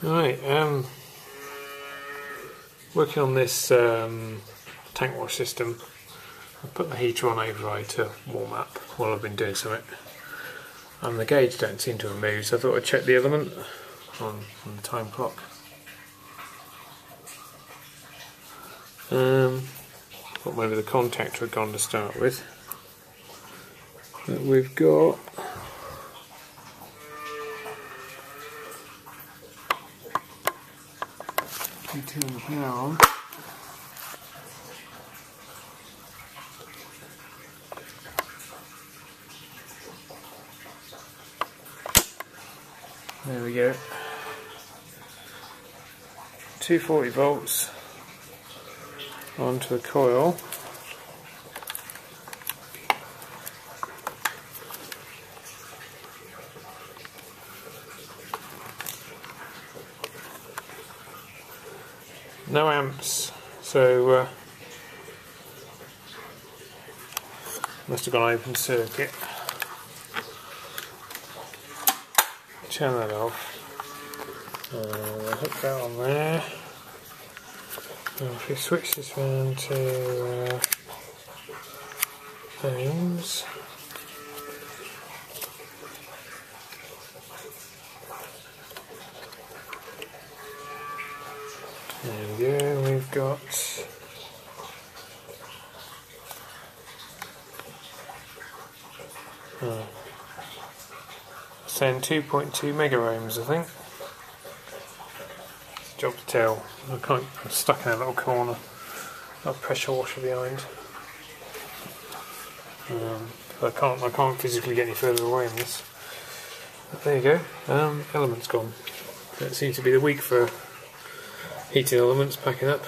Right, working on this tank wash system. I put the heater on override to warm up while I've been doing something. And the gauge don't seem to have moved, so I thought I'd check the element on the time clock. Thought maybe the contactor had gone to start with. But we've got turn the power on. There we go. 240 volts onto a coil. No amps, so must have gone open circuit. Turn that off. Hook that on there. And if we switch this round to ohms. There we go, we've got saying 2.2 mega ohms, I think. Job to tell. I'm stuck in a little corner. Got a pressure washer behind. I can't physically get any further away in this. But there you go. Element's gone. That seems to be the week for heating elements packing up.